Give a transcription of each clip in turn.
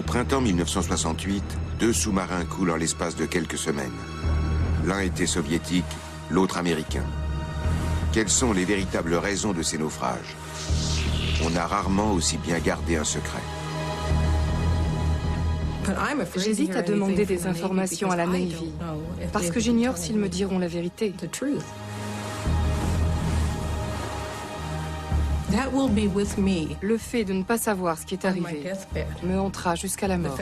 printemps 1968, 2 sous-marins coulent en l'espace de quelques semaines. L'un était soviétique, l'autre américain. Quelles sont les véritables raisons de ces naufrages? On a rarement aussi bien gardé un secret. J'hésite à demander des informations à la Navy, parce que j'ignore s'ils me diront la vérité. Le fait de ne pas savoir ce qui est arrivé me hantera jusqu'à la mort.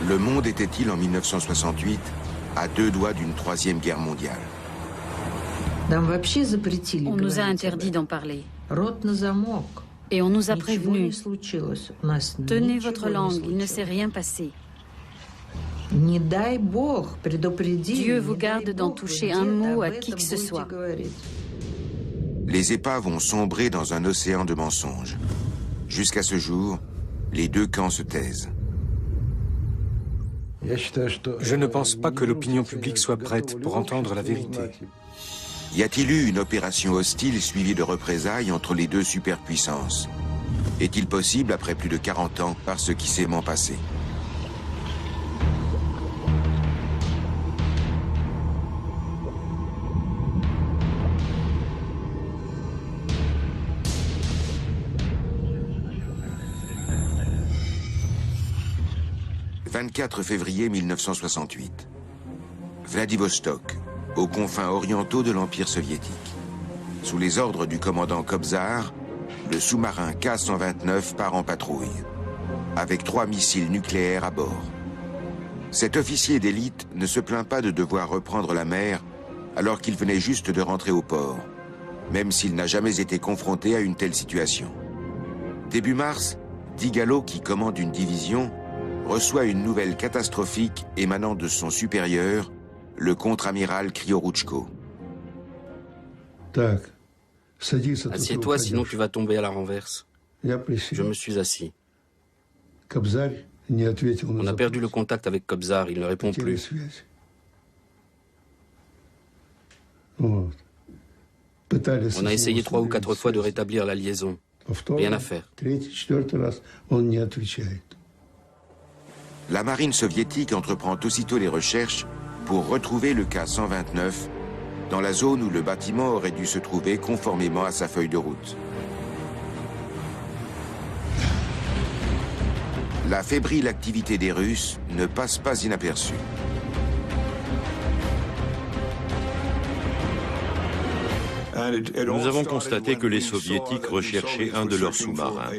Le monde était-il en 1968 à 2 doigts d'une 3e guerre mondiale? On nous a interdit d'en parler. Et on nous a prévenus. Tenez votre langue, il ne s'est rien passé. Dieu vous garde d'en toucher un mot à qui que ce soit. Les épaves ont sombré dans un océan de mensonges. Jusqu'à ce jour, les 2 camps se taisent. Je ne pense pas que l'opinion publique soit prête pour entendre la vérité. Y a-t-il eu une opération hostile suivie de représailles entre les 2 superpuissances? Est-il possible, après plus de 40 ans, par ce qui s'est passé? « 24 février 1968. Vladivostok, aux confins orientaux de l'Empire soviétique. Sous les ordres du commandant Kobzar, le sous-marin K-129 part en patrouille, avec 3 missiles nucléaires à bord. Cet officier d'élite ne se plaint pas de devoir reprendre la mer alors qu'il venait juste de rentrer au port, même s'il n'a jamais été confronté à une telle situation. Début mars, Digalo, qui commande une division, reçoit une nouvelle catastrophique émanant de son supérieur, le contre-amiral Kriorouchko. Assieds-toi, sinon tu vas tomber à la renverse. Je me suis assis. On a perdu le contact avec Kobzar, il ne répond plus. On a essayé 3 ou 4 fois de rétablir la liaison. Rien à faire. La marine soviétique entreprend aussitôt les recherches pour retrouver le K-129 dans la zone où le bâtiment aurait dû se trouver conformément à sa feuille de route. La fébrile activité des Russes ne passe pas inaperçue. Nous avons constaté que les Soviétiques recherchaient un de leurs sous-marins.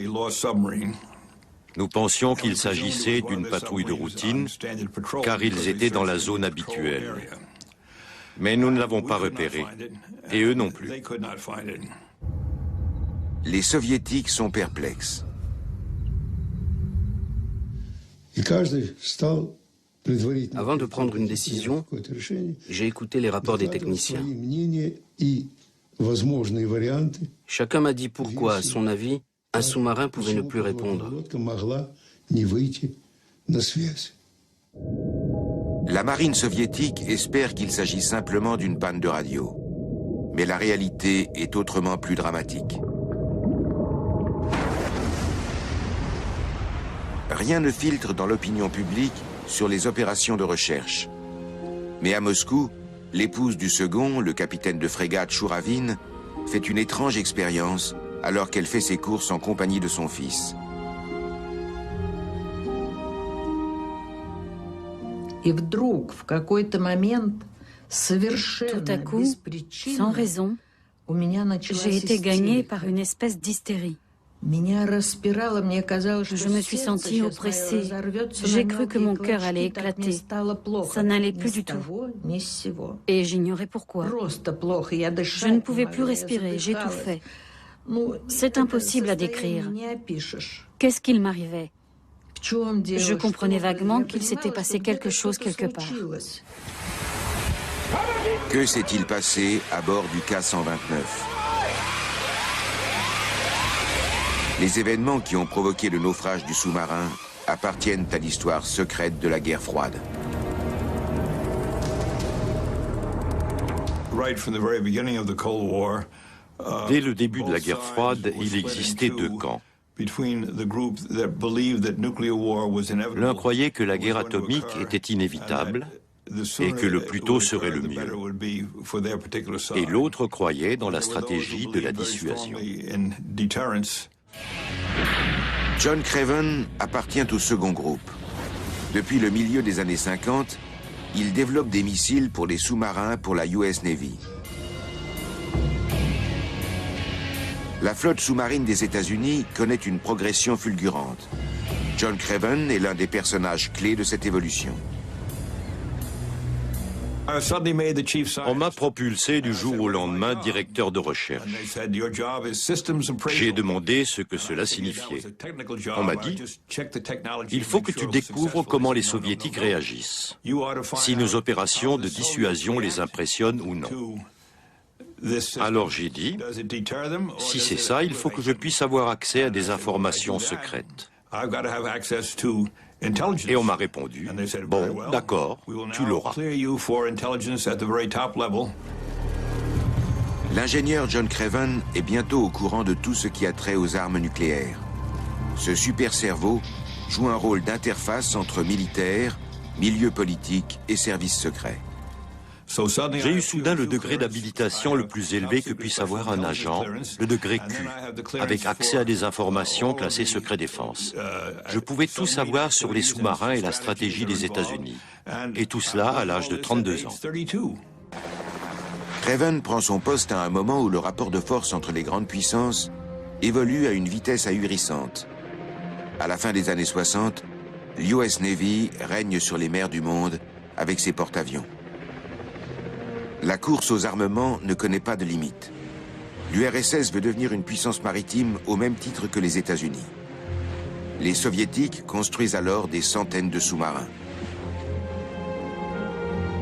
Nous pensions qu'il s'agissait d'une patrouille de routine, car ils étaient dans la zone habituelle. Mais nous ne l'avons pas repéré, et eux non plus. Les Soviétiques sont perplexes. Avant de prendre une décision, j'ai écouté les rapports des techniciens. Chacun m'a dit pourquoi, à son avis, un sous-marin pouvait ne plus répondre. La marine soviétique espère qu'il s'agit simplement d'une panne de radio. Mais la réalité est autrement plus dramatique. Rien ne filtre dans l'opinion publique sur les opérations de recherche. Mais à Moscou, l'épouse du second, le capitaine de frégate Chouravine, fait une étrange expérience alors qu'elle fait ses courses en compagnie de son fils. Tout à coup, sans raison, j'ai été gagnée par une espèce d'hystérie. Je me suis sentie oppressée. J'ai cru que mon cœur allait éclater. Ça n'allait plus du tout. Et j'ignorais pourquoi. Je ne pouvais plus respirer, j'étouffais. C'est impossible à décrire. Qu'est-ce qu'il m'arrivait? Je comprenais vaguement qu'il s'était passé quelque chose quelque part. Que s'est-il passé à bord du K-129? Les événements qui ont provoqué le naufrage du sous-marin appartiennent à l'histoire secrète de la guerre froide. Dès le début de la guerre froide, il existait deux camps. L'un croyait que la guerre atomique était inévitable et que le plus tôt serait le mieux. Et l'autre croyait dans la stratégie de la dissuasion. John Craven appartient au second groupe. Depuis le milieu des années 50, il développe des missiles pour les sous-marins pour la US Navy. La flotte sous-marine des États-Unis connaît une progression fulgurante. John Craven est l'un des personnages clés de cette évolution. On m'a propulsé du jour au lendemain directeur de recherche. J'ai demandé ce que cela signifiait. On m'a dit, il faut que tu découvres comment les soviétiques réagissent, si nos opérations de dissuasion les impressionnent ou non. Alors j'ai dit, si c'est ça, il faut que je puisse avoir accès à des informations secrètes. Et on m'a répondu, bon, d'accord, tu l'auras. L'ingénieur John Craven est bientôt au courant de tout ce qui a trait aux armes nucléaires. Ce super cerveau joue un rôle d'interface entre militaires, milieu politique et services secrets. J'ai eu soudain le degré d'habilitation le plus élevé que puisse avoir un agent, le degré Q, avec accès à des informations classées secret défense. Je pouvais tout savoir sur les sous-marins et la stratégie des États-Unis. Et tout cela à l'âge de 32 ans. Craven prend son poste à un moment où le rapport de force entre les grandes puissances évolue à une vitesse ahurissante. À la fin des années 60, l'US Navy règne sur les mers du monde avec ses porte-avions. La course aux armements ne connaît pas de limite. L'URSS veut devenir une puissance maritime au même titre que les États-Unis. Les Soviétiques construisent alors des centaines de sous-marins.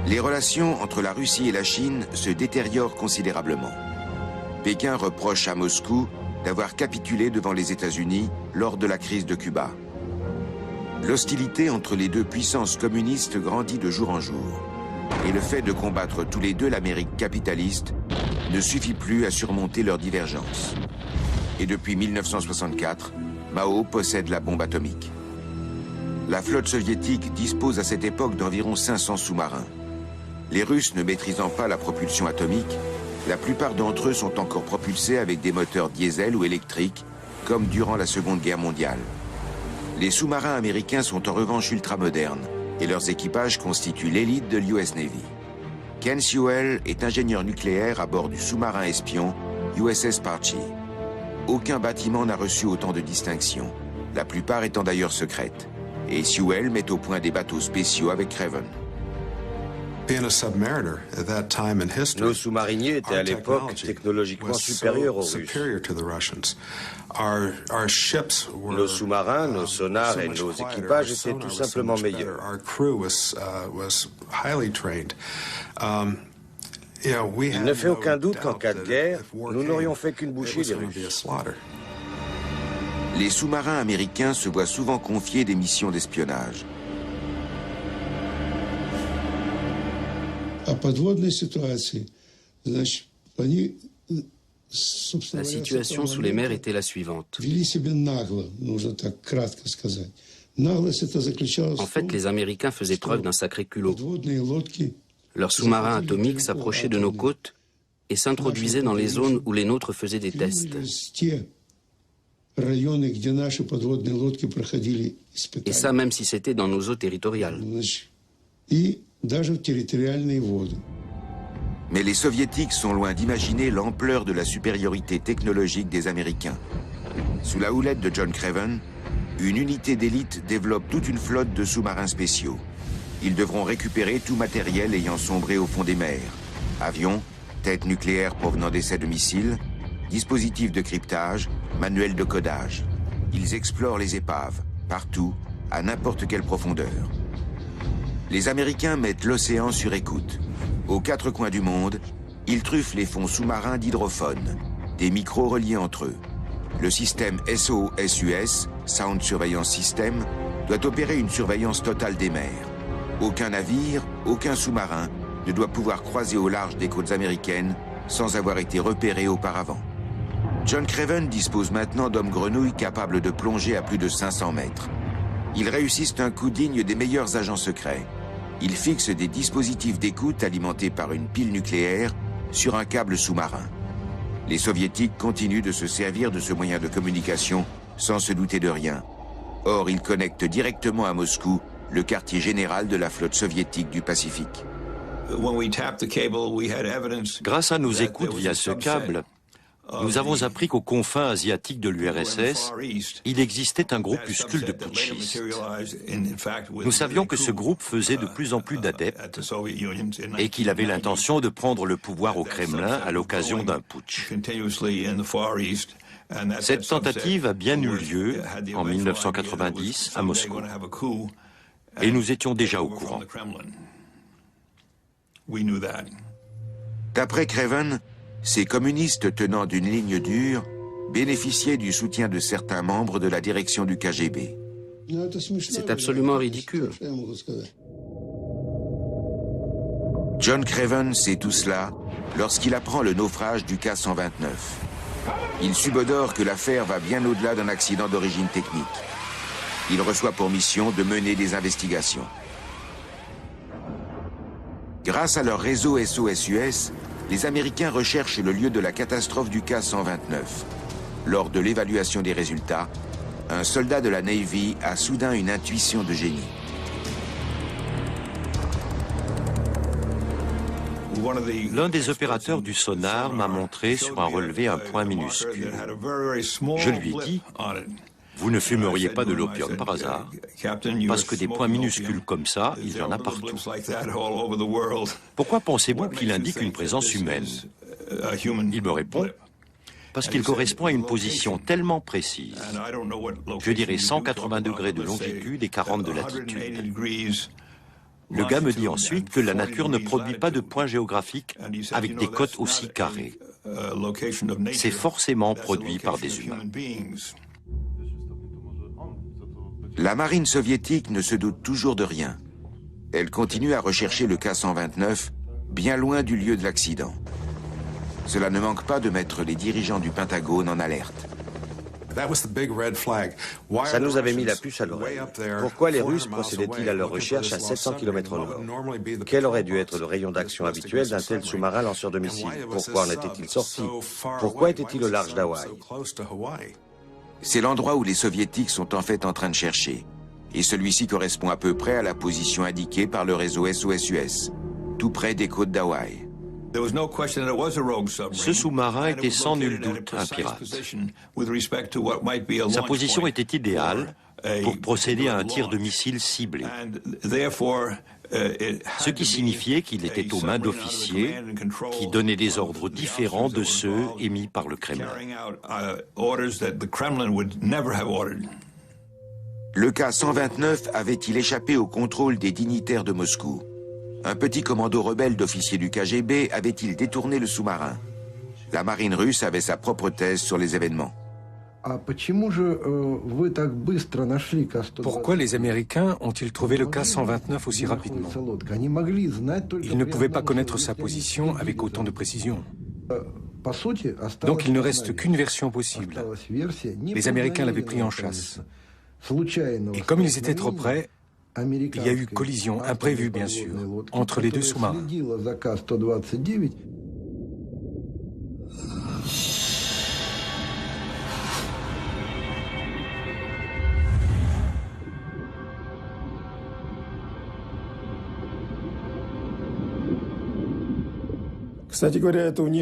Les relations entre la Russie et la Chine se détériorent considérablement. Pékin reproche à Moscou d'avoir capitulé devant les États-Unis lors de la crise de Cuba. L'hostilité entre les deux puissances communistes grandit de jour en jour. Et le fait de combattre tous les deux l'Amérique capitaliste ne suffit plus à surmonter leurs divergences. Et depuis 1964, Mao possède la bombe atomique. La flotte soviétique dispose à cette époque d'environ 500 sous-marins. Les Russes ne maîtrisant pas la propulsion atomique, la plupart d'entre eux sont encore propulsés avec des moteurs diesel ou électriques, comme durant la Seconde Guerre mondiale. Les sous-marins américains sont en revanche ultramodernes, et leurs équipages constituent l'élite de l'US Navy. Ken Sewell est ingénieur nucléaire à bord du sous-marin espion USS Parche. Aucun bâtiment n'a reçu autant de distinctions, la plupart étant d'ailleurs secrètes. Et Sewell met au point des bateaux spéciaux avec Craven. Nos sous-mariniers étaient à l'époque technologiquement supérieurs aux Russes. Nos sous-marins, nos sonars et nos équipages étaient tout simplement meilleurs. Il ne fait aucun doute qu'en cas de guerre, nous n'aurions fait qu'une bouchée des Russes. Les sous-marins américains se voient souvent confier des missions d'espionnage. La situation sous les mers était la suivante. En fait, les Américains faisaient preuve d'un sacré culot. Leurs sous-marins atomiques s'approchaient de nos côtes et s'introduisaient dans les zones où les nôtres faisaient des tests. Et ça, même si c'était dans nos eaux territoriales. Mais les Soviétiques sont loin d'imaginer l'ampleur de la supériorité technologique des Américains. Sous la houlette de John Craven, une unité d'élite développe toute une flotte de sous-marins spéciaux. Ils devront récupérer tout matériel ayant sombré au fond des mers. Avions, têtes nucléaires provenant d'essais de missiles, dispositifs de cryptage, manuels de codage. Ils explorent les épaves, partout, à n'importe quelle profondeur. Les Américains mettent l'océan sur écoute. Aux quatre coins du monde, ils truffent les fonds sous-marins d'hydrophones, des micros reliés entre eux. Le système SOSUS, Sound Surveillance System, doit opérer une surveillance totale des mers. Aucun navire, aucun sous-marin ne doit pouvoir croiser au large des côtes américaines sans avoir été repéré auparavant. John Craven dispose maintenant d'hommes grenouilles capables de plonger à plus de 500 mètres. Ils réussissent un coup digne des meilleurs agents secrets. Ils fixent des dispositifs d'écoute alimentés par une pile nucléaire sur un câble sous-marin. Les Soviétiques continuent de se servir de ce moyen de communication sans se douter de rien. Or, ils connectent directement à Moscou le quartier général de la flotte soviétique du Pacifique. Grâce à nos écoutes via ce câble, nous avons appris qu'aux confins asiatiques de l'URSS, il existait un groupuscule de putschistes. Nous savions que ce groupe faisait de plus en plus d'adeptes et qu'il avait l'intention de prendre le pouvoir au Kremlin à l'occasion d'un putsch. Cette tentative a bien eu lieu en 1990 à Moscou. Et nous étions déjà au courant. D'après Craven, ces communistes tenant d'une ligne dure bénéficiaient du soutien de certains membres de la direction du KGB. C'est absolument ridicule. John Craven sait tout cela lorsqu'il apprend le naufrage du K-129. Il subodore que l'affaire va bien au-delà d'un accident d'origine technique. Il reçoit pour mission de mener des investigations. Grâce à leur réseau SOS-US, les Américains recherchent le lieu de la catastrophe du K-129. Lors de l'évaluation des résultats, un soldat de la Navy a soudain une intuition de génie. L'un des opérateurs du sonar m'a montré sur un relevé un point minuscule. Je lui ai dit: vous ne fumeriez pas de l'opium par hasard, parce que des points minuscules comme ça, il y en a partout. Pourquoi pensez-vous qu'il indique une présence humaine? Il me répond: parce qu'il correspond à une position tellement précise. Je dirais 180 degrés de longitude et 40 de latitude. Le gars me dit ensuite que la nature ne produit pas de points géographiques avec des cotes aussi carrées. C'est forcément produit par des humains. La marine soviétique ne se doute toujours de rien. Elle continue à rechercher le K-129, bien loin du lieu de l'accident. Cela ne manque pas de mettre les dirigeants du Pentagone en alerte. Ça nous avait mis la puce à l'oreille. Pourquoi les Russes procédaient-ils à leur recherche à 700 km au nord? Quel aurait dû être le rayon d'action habituel d'un tel sous-marin lanceur de missiles? Pourquoi en était-il sorti? Pourquoi était-il au large d'Hawaï? C'est l'endroit où les Soviétiques sont en fait en train de chercher. Et celui-ci correspond à peu près à la position indiquée par le réseau SOS-US, tout près des côtes d'Hawaï. Ce sous-marin était sans nul doute un pirate. Sa position était idéale pour procéder à un tir de missile ciblé, ce qui signifiait qu'il était aux mains d'officiers qui donnaient des ordres différents de ceux émis par le Kremlin. Le K-129 avait-il échappé au contrôle des dignitaires de Moscou? Un petit commando rebelle d'officiers du KGB avait-il détourné le sous-marin? La marine russe avait sa propre thèse sur les événements. Pourquoi les Américains ont-ils trouvé le K-129 aussi rapidement? Ils ne pouvaient pas connaître sa position avec autant de précision. Donc il ne reste qu'une version possible. Les Américains l'avaient pris en chasse. Et comme ils étaient trop près, il y a eu collision, imprévue bien sûr, entre les deux sous-marins.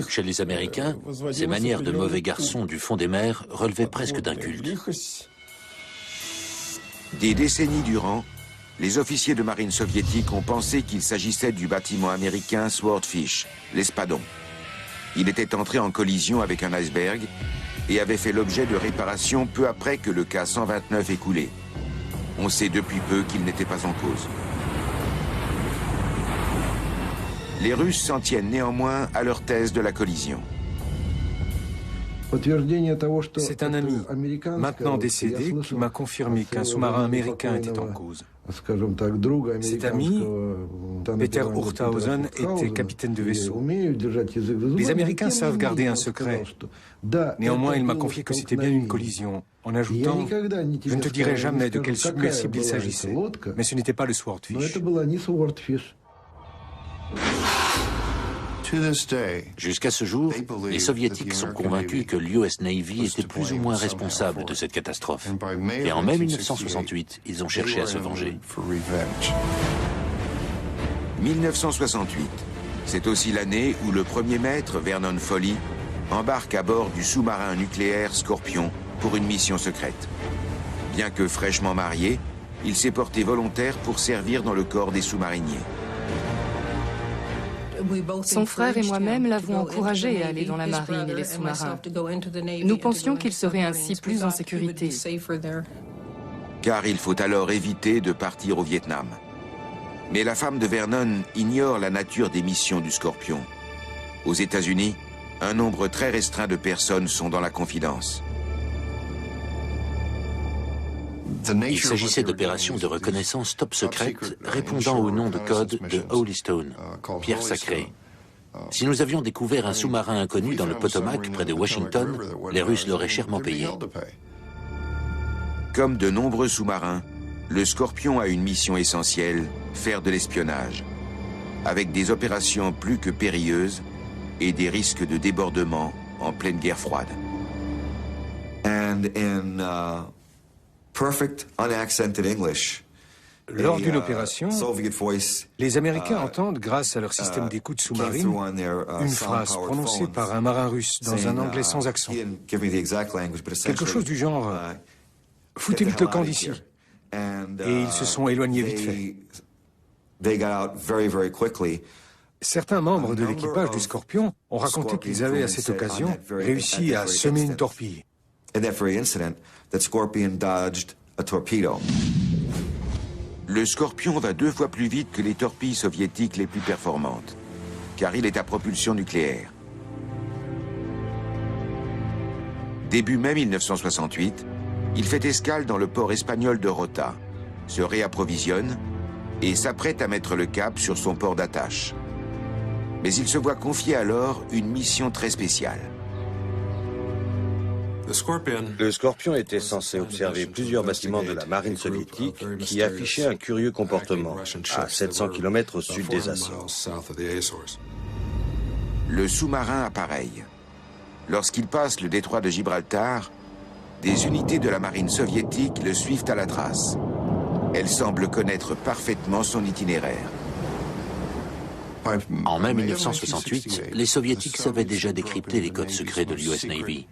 Chez les Américains, ces manières de mauvais garçons du fond des mers relevaient presque d'un culte. Des décennies durant, les officiers de marine soviétique ont pensé qu'il s'agissait du bâtiment américain Swordfish, l'Espadon. Il était entré en collision avec un iceberg et avait fait l'objet de réparations peu après que le K-129 ait coulé. On sait depuis peu qu'il n'était pas en cause. Les Russes s'en tiennent néanmoins à leur thèse de la collision. C'est un ami, maintenant décédé, qui m'a confirmé qu'un sous-marin américain était en cause. Cet ami, Peter Urthausen, était capitaine de vaisseau. Les Américains savent garder un secret. Néanmoins, il m'a confié que c'était bien une collision, en ajoutant « Je ne te dirai jamais de quel submersible il s'agissait, mais ce n'était pas le Swordfish ». Jusqu'à ce jour, les Soviétiques sont convaincus que l'US Navy était plus ou moins responsable de cette catastrophe. Et en mai 1968, ils ont cherché à se venger. 1968, c'est aussi l'année où le premier maître, Vernon Foley, embarque à bord du sous-marin nucléaire Scorpion pour une mission secrète. Bien que fraîchement marié, il s'est porté volontaire pour servir dans le corps des sous-mariniers. Son frère et moi-même l'avons encouragé à aller dans la marine et les sous-marins. Nous pensions qu'il serait ainsi plus en sécurité. Car il faut alors éviter de partir au Vietnam. Mais la femme de Vernon ignore la nature des missions du Scorpion. Aux États-Unis, un nombre très restreint de personnes sont dans la confidence. Il s'agissait d'opérations de reconnaissance top secrètes répondant au nom de code de Holy Stone, pierre sacrée. Si nous avions découvert un sous-marin inconnu dans le Potomac près de Washington, les Russes l'auraient chèrement payé. Comme de nombreux sous-marins, le Scorpion a une mission essentielle, faire de l'espionnage, avec des opérations plus que périlleuses et des risques de débordement en pleine guerre froide. Lors d'une opération, les Américains entendent, grâce à leur système d'écoute sous-marine, une phrase prononcée par un marin russe dans un anglais sans accent. Quelque chose du genre « Foutez vite le camp d'ici ». Et ils se sont éloignés vite fait. Certains membres de l'équipage du Scorpion ont raconté qu'ils avaient à cette occasion réussi à semer une torpille. Le Scorpion va 2 fois plus vite que les torpilles soviétiques les plus performantes, car il est à propulsion nucléaire. Début mai 1968, il fait escale dans le port espagnol de Rota, se réapprovisionne et s'apprête à mettre le cap sur son port d'attache. Mais il se voit confier alors une mission très spéciale. Le Scorpion était censé observer plusieurs bâtiments de la marine soviétique qui affichaient un curieux comportement à 700 km au sud des Açores. Le sous-marin appareille. Lorsqu'il passe le détroit de Gibraltar, des unités de la marine soviétique le suivent à la trace. Elles semblent connaître parfaitement son itinéraire. En mai 1968, les Soviétiques savaient déjà décrypter les codes secrets de l'US Navy.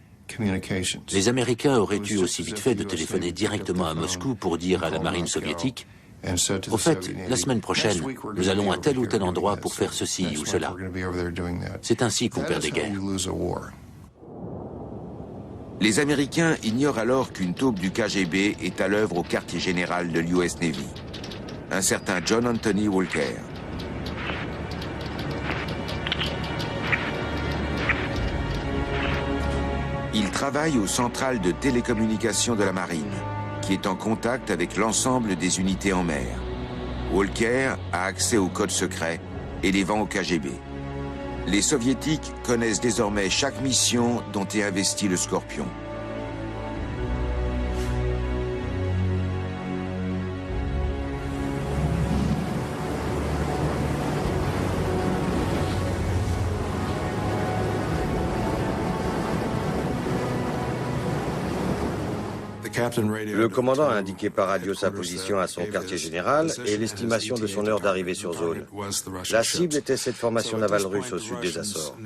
Les Américains auraient eu aussi vite fait de téléphoner directement à Moscou pour dire à la marine soviétique « Au fait, la semaine prochaine, nous allons à tel ou tel endroit pour faire ceci ou cela. » C'est ainsi qu'on perd des guerres. Les Américains ignorent alors qu'une taupe du KGB est à l'œuvre au quartier général de l'US Navy. Un certain John Anthony Walker. Il travaille aux centrales de télécommunications de la marine, qui est en contact avec l'ensemble des unités en mer. Walker a accès aux codes secrets et les vend au KGB. Les Soviétiques connaissent désormais chaque mission dont est investi le Scorpion. Le commandant a indiqué par radio sa position à son quartier général et l'estimation de son heure d'arrivée sur zone. La cible était cette formation navale russe au sud des Açores.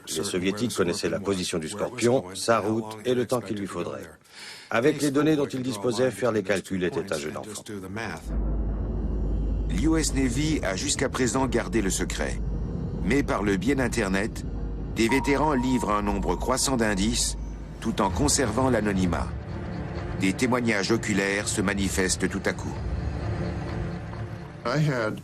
Les Soviétiques connaissaient la position du Scorpion, sa route et le temps qu'il lui faudrait. Avec les données dont ils disposaient, faire les calculs était un jeu d'enfant. L'US Navy a jusqu'à présent gardé le secret. Mais par le biais d'Internet, des vétérans livrent un nombre croissant d'indices tout en conservant l'anonymat. Des témoignages oculaires se manifestent tout à coup.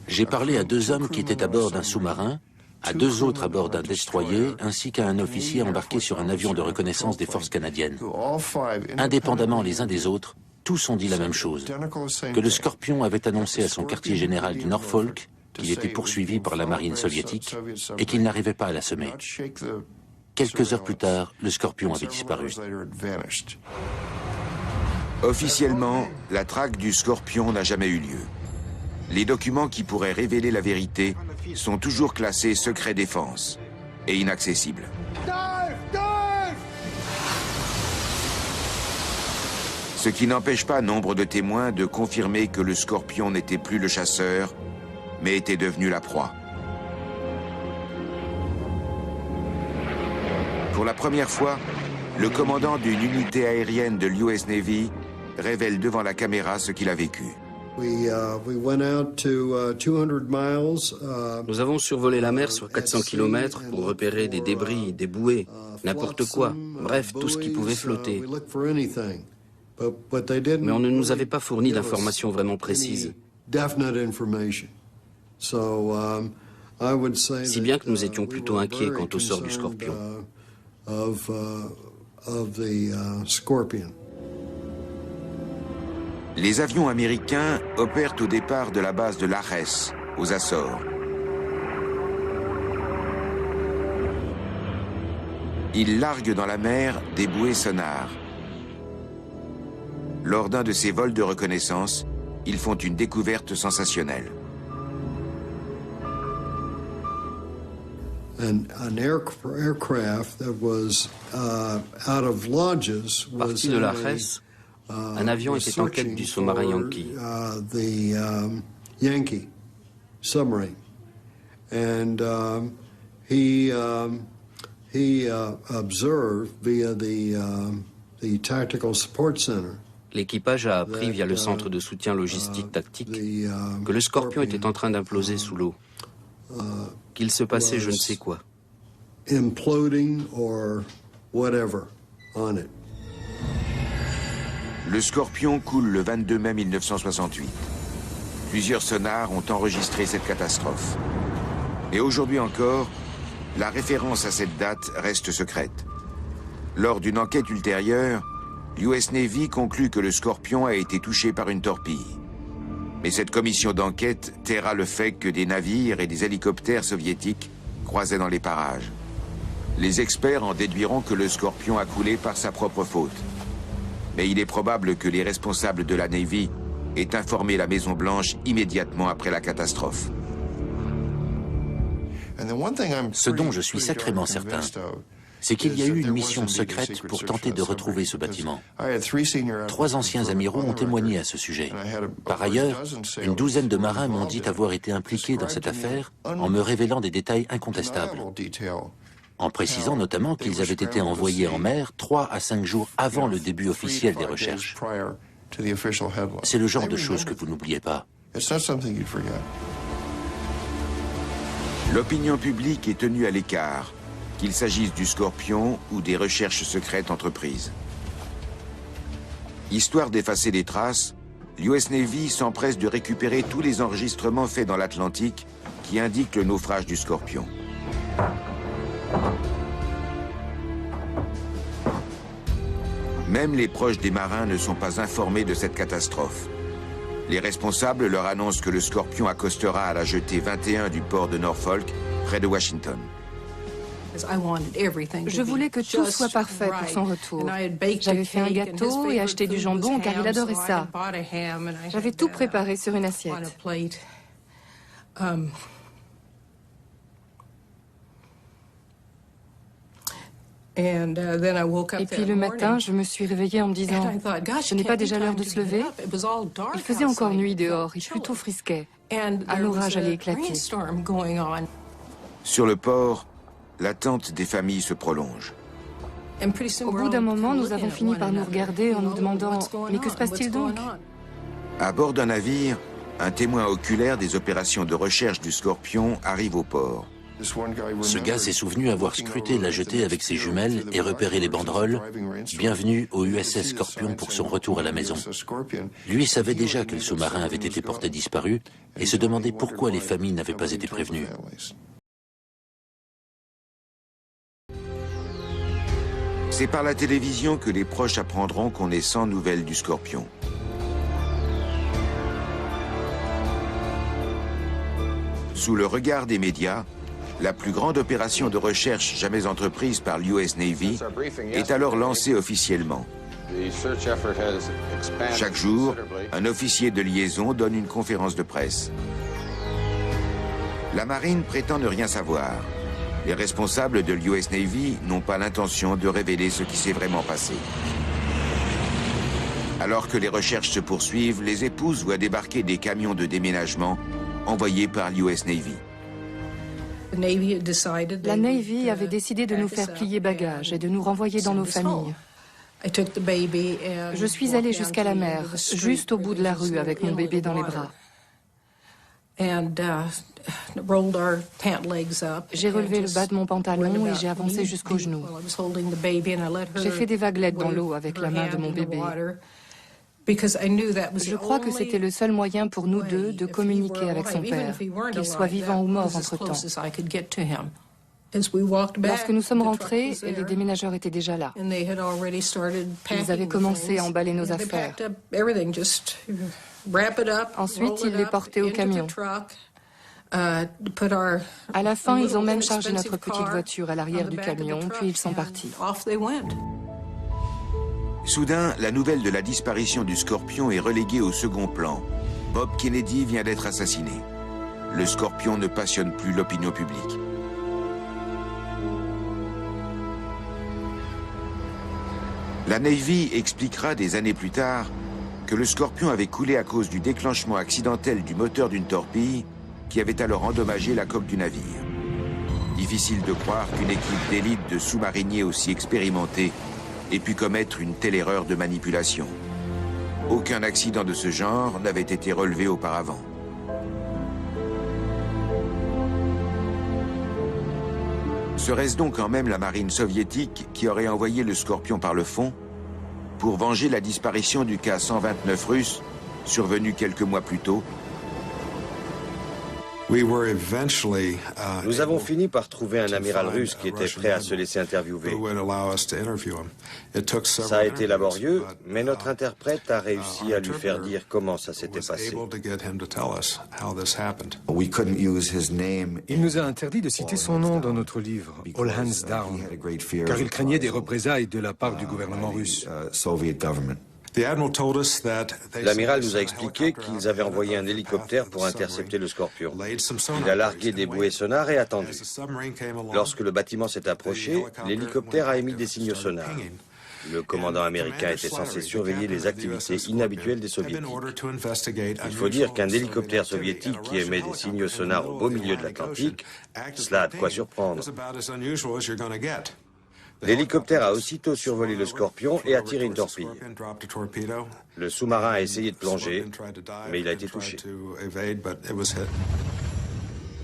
J'ai parlé à 2 hommes qui étaient à bord d'un sous-marin, à 2 autres à bord d'un destroyer, ainsi qu'à un officier embarqué sur un avion de reconnaissance des forces canadiennes. Indépendamment les uns des autres, tous ont dit la même chose, que le Scorpion avait annoncé à son quartier général du Norfolk qu'il était poursuivi par la marine soviétique et qu'il n'arrivait pas à l'assommer. Quelques heures plus tard, le Scorpion avait disparu. Officiellement, la traque du Scorpion n'a jamais eu lieu. Les documents qui pourraient révéler la vérité sont toujours classés secret défense et inaccessibles. Ce qui n'empêche pas nombre de témoins de confirmer que le Scorpion n'était plus le chasseur, mais était devenu la proie. Pour la première fois, le commandant d'une unité aérienne de l'US Navy révèle devant la caméra ce qu'il a vécu. Nous avons survolé la mer sur 400 km pour repérer des débris, des bouées, n'importe quoi, bref, tout ce qui pouvait flotter. Mais on ne nous avait pas fourni d'informations vraiment précises. Si bien que nous étions plutôt inquiets quant au sort du Scorpion. Les avions américains opèrent au départ de la base de Lajes, aux Açores. Ils larguent dans la mer des bouées sonars. Lors d'un de ces vols de reconnaissance, ils font une découverte sensationnelle. Parti de Lajes, un avion était en quête du sous-marin Yankee. Yankee submarine, and he observed via the tactical support center. L'équipage a appris via le centre de soutien logistique tactique que le Scorpion était en train d'imploser sous l'eau, qu'il se passait je ne sais quoi. Imploding or whatever on it. Le Scorpion coule le 22 mai 1968. Plusieurs sonars ont enregistré cette catastrophe. Et aujourd'hui encore, la référence à cette date reste secrète. Lors d'une enquête ultérieure, l'US Navy conclut que le Scorpion a été touché par une torpille. Mais cette commission d'enquête taira le fait que des navires et des hélicoptères soviétiques croisaient dans les parages. Les experts en déduiront que le Scorpion a coulé par sa propre faute. Mais il est probable que les responsables de la Navy aient informé la Maison-Blanche immédiatement après la catastrophe. Ce dont je suis sacrément certain, c'est qu'il y a eu une mission secrète pour tenter de retrouver ce bâtiment. 3 anciens amiraux ont témoigné à ce sujet. Par ailleurs, une douzaine de marins m'ont dit avoir été impliqués dans cette affaire en me révélant des détails incontestables, en précisant notamment qu'ils avaient été envoyés en mer 3 à 5 jours avant le début officiel des recherches. C'est le genre de choses que vous n'oubliez pas. L'opinion publique est tenue à l'écart, qu'il s'agisse du Scorpion ou des recherches secrètes entreprises. Histoire d'effacer les traces, l'US Navy s'empresse de récupérer tous les enregistrements faits dans l'Atlantique qui indiquent le naufrage du Scorpion. Même les proches des marins ne sont pas informés de cette catastrophe. Les responsables leur annoncent que le Scorpion accostera à la jetée 21 du port de Norfolk, près de Washington. Je voulais que tout soit parfait pour son retour. J'avais fait un gâteau et acheté du jambon car il adorait ça. J'avais tout préparé sur une assiette. Et puis le matin, je me suis réveillée en me disant « Ce n'est pas déjà l'heure de se lever ?» Il faisait encore nuit dehors, il plutôt frisquait. Un orage allait éclater. Sur le port, l'attente des familles se prolonge. Au bout d'un moment, nous avons fini par nous regarder en nous demandant « Mais que se passe-t-il donc ?» À bord d'un navire, un témoin oculaire des opérations de recherche du Scorpion arrive au port. Ce gars s'est souvenu avoir scruté la jetée avec ses jumelles et repéré les banderoles « Bienvenue au USS Scorpion pour son retour à la maison ». Lui savait déjà que le sous-marin avait été porté disparu et se demandait pourquoi les familles n'avaient pas été prévenues. C'est par la télévision que les proches apprendront qu'on est sans nouvelles du Scorpion. Sous le regard des médias, la plus grande opération de recherche jamais entreprise par l'US Navy est alors lancée officiellement. Chaque jour, un officier de liaison donne une conférence de presse. La marine prétend ne rien savoir. Les responsables de l'US Navy n'ont pas l'intention de révéler ce qui s'est vraiment passé. Alors que les recherches se poursuivent, les épouses voient débarquer des camions de déménagement envoyés par l'US Navy. La Navy avait décidé de nous faire plier bagages et de nous renvoyer dans nos familles. Je suis allée jusqu'à la mer, juste au bout de la rue avec mon bébé dans les bras. J'ai relevé le bas de mon pantalon et j'ai avancé jusqu'aux genoux. J'ai fait des vaguelettes dans l'eau avec la main de mon bébé. Je crois que c'était le seul moyen pour nous deux de communiquer avec son père, qu'il soit vivant ou mort entre-temps. Lorsque nous sommes rentrés, les déménageurs étaient déjà là. Ils avaient commencé à emballer nos affaires. Ensuite, ils les portaient au camion. À la fin, ils ont même chargé notre petite voiture à l'arrière du camion, puis ils sont partis. Soudain, la nouvelle de la disparition du Scorpion est reléguée au second plan. Bob Kennedy vient d'être assassiné. Le Scorpion ne passionne plus l'opinion publique. La Navy expliquera des années plus tard que le Scorpion avait coulé à cause du déclenchement accidentel du moteur d'une torpille qui avait alors endommagé la coque du navire. Difficile de croire qu'une équipe d'élite de sous-mariniers aussi expérimentés ait pu commettre une telle erreur de manipulation. Aucun accident de ce genre n'avait été relevé auparavant. Serait-ce donc quand même la marine soviétique qui aurait envoyé le Scorpion par le fond pour venger la disparition du Ka-129 russe, survenu quelques mois plus tôt? Nous avons fini par trouver un amiral russe qui était prêt à se laisser interviewer. Ça a été laborieux, mais notre interprète a réussi à lui faire dire comment ça s'était passé. Il nous a interdit de citer son nom dans notre livre, All Hands Down, car il craignait des représailles de la part du gouvernement russe. L'amiral nous a expliqué qu'ils avaient envoyé un hélicoptère pour intercepter le Scorpion. Il a largué des bouées sonars et attendu. Lorsque le bâtiment s'est approché, l'hélicoptère a émis des signaux sonars. Le commandant américain était censé surveiller les activités inhabituelles des soviétiques. Il faut dire qu'un hélicoptère soviétique qui émet des signaux sonars au beau milieu de l'Atlantique, cela a de quoi surprendre. L'hélicoptère a aussitôt survolé le Scorpion et a tiré une torpille. Le sous-marin a essayé de plonger, mais il a été touché.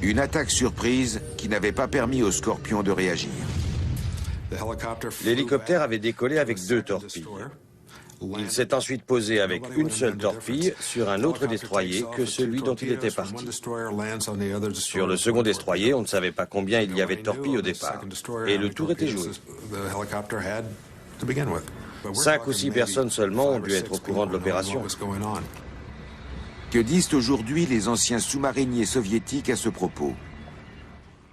Une attaque surprise qui n'avait pas permis au Scorpion de réagir. L'hélicoptère avait décollé avec 2 torpilles. Il s'est ensuite posé avec une seule torpille sur un autre destroyer que celui dont il était parti. Sur le second destroyer, on ne savait pas combien il y avait de torpilles au départ. Et le tour était joué. 5 ou 6 personnes seulement ont dû être au courant de l'opération. Que disent aujourd'hui les anciens sous-mariniers soviétiques à ce propos?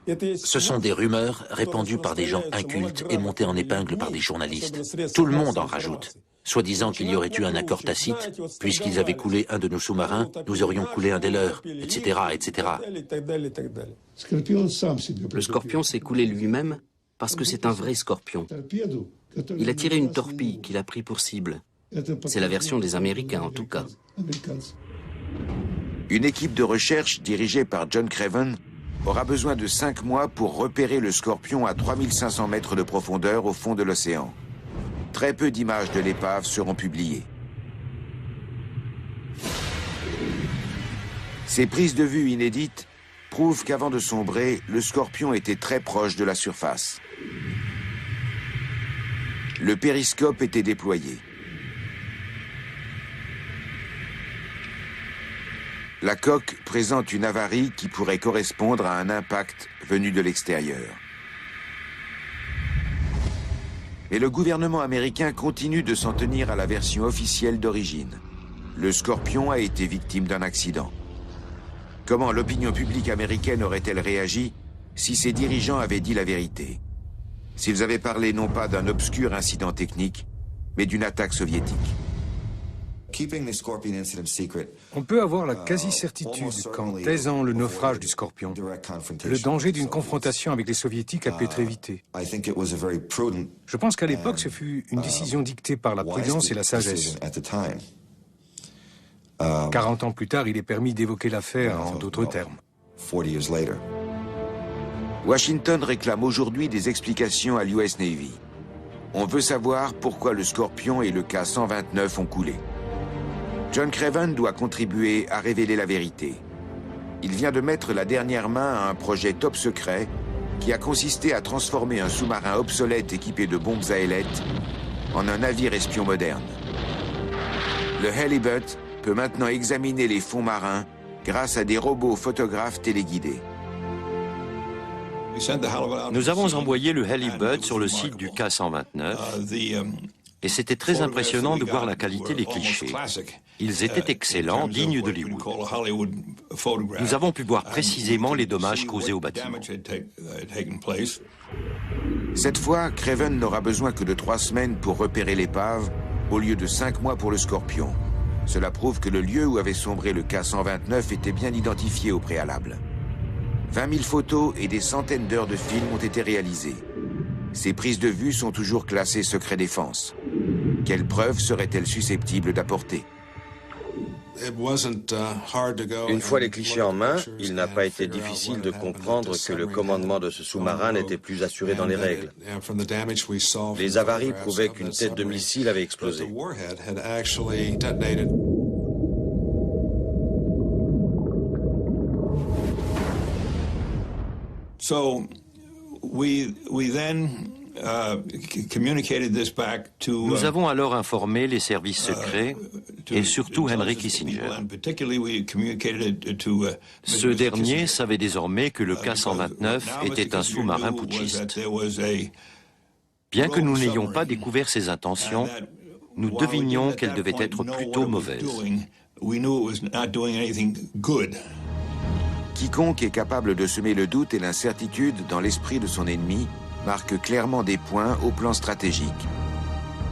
Ce sont des rumeurs répandues par des gens incultes et montées en épingle par des journalistes. Tout le monde en rajoute. Soi-disant qu'il y aurait eu un accord tacite, puisqu'ils avaient coulé un de nos sous-marins, nous aurions coulé un des leurs, etc., etc. Le Scorpion s'est coulé lui-même parce que c'est un vrai Scorpion. Il a tiré une torpille qu'il a pris pour cible. C'est la version des Américains, en tout cas. Une équipe de recherche dirigée par John Craven aura besoin de 5 mois pour repérer le Scorpion à 3500 mètres de profondeur au fond de l'océan. Très peu d'images de l'épave seront publiées. Ces prises de vue inédites prouvent qu'avant de sombrer, le Scorpion était très proche de la surface. Le périscope était déployé. La coque présente une avarie qui pourrait correspondre à un impact venu de l'extérieur. Mais le gouvernement américain continue de s'en tenir à la version officielle d'origine. Le Scorpion a été victime d'un accident. Comment l'opinion publique américaine aurait-elle réagi si ses dirigeants avaient dit la vérité? S'ils avaient parlé non pas d'un obscur incident technique, mais d'une attaque soviétique. On peut avoir la quasi-certitude qu'en taisant le naufrage du Scorpion, le danger d'une confrontation avec les Soviétiques a pu être évité. Je pense qu'à l'époque, ce fut une décision dictée par la prudence et la sagesse. 40 ans plus tard, il est permis d'évoquer l'affaire en d'autres termes. Washington réclame aujourd'hui des explications à l'US Navy. On veut savoir pourquoi le Scorpion et le K-129 ont coulé. John Craven doit contribuer à révéler la vérité. Il vient de mettre la dernière main à un projet top secret qui a consisté à transformer un sous-marin obsolète équipé de bombes à ailettes en un navire espion moderne. Le Halibut peut maintenant examiner les fonds marins grâce à des robots photographes téléguidés. Nous avons envoyé le Halibut sur le site du K-129 et c'était très impressionnant de voir la qualité des clichés. Ils étaient excellents, dignes d'Hollywood. Nous avons pu voir précisément les dommages causés au bâtiment. Cette fois, Craven n'aura besoin que de 3 semaines pour repérer l'épave, au lieu de 5 mois pour le Scorpion. Cela prouve que le lieu où avait sombré le K-129 était bien identifié au préalable. 20 000 photos et des centaines d'heures de films ont été réalisées. Ces prises de vue sont toujours classées secret défense. Quelles preuves seraient-elles susceptibles d'apporter? Une fois les clichés en main, il n'a pas été difficile de comprendre que le commandement de ce sous-marin n'était plus assuré dans les règles. Les avaries prouvaient qu'une tête de missile avait explosé. Nous avons alors informé les services secrets et surtout Henry Kissinger. Ce dernier savait désormais que le K-129 était un sous-marin putschiste. Bien que nous n'ayons pas découvert ses intentions, nous devinions qu'elles devaient être plutôt mauvaises. Quiconque est capable de semer le doute et l'incertitude dans l'esprit de son ennemi marque clairement des points au plan stratégique.